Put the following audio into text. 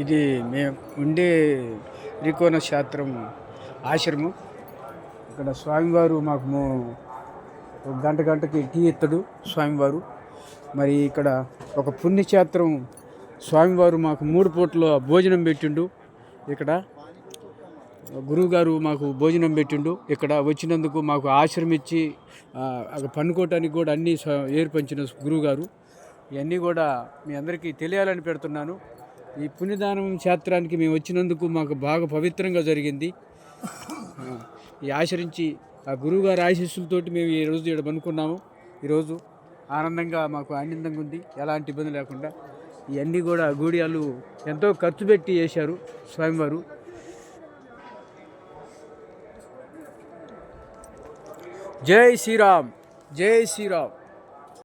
ఇది మేము ఉండే త్రికోణ శాస్త్రం ఆశ్రమం. ఇక్కడ స్వామివారు మాకు ఒక గంటకి టీ ఎత్తడు స్వామివారు. మరి ఇక్కడ ఒక పుణ్యక్షేత్రం. స్వామివారు మాకు 3 పూట్ల భోజనం పెట్టిండు. ఇక్కడ గురువుగారు మాకు భోజనం పెట్టిండు. ఇక్కడ వచ్చినందుకు మాకు ఆశ్రమం ఇచ్చి పన్నుకోవటానికి కూడా అన్నీ ఏర్పరిచిన గురువుగారు. ఇవన్నీ కూడా మీ అందరికీ తెలియాలని పెడుతున్నాను. ఈ పుణ్యదానం క్షేత్రానికి మేము వచ్చినందుకు మాకు బాగా పవిత్రంగా జరిగింది. ఈ ఆచరించి ఆ గురువుగారి ఆశీస్సులతోటి మేము ఈరోజు ఇక్కడ పనుకున్నాము. ఈరోజు మాకు ఆనందంగా ఉంది, ఎలాంటి ఇబ్బంది లేకుండా. ఇవన్నీ కూడా గూడియాలు ఎంతో ఖర్చు పెట్టి చేశారు స్వామివారు. జై శ్రీరామ్, జై శ్రీరామ్.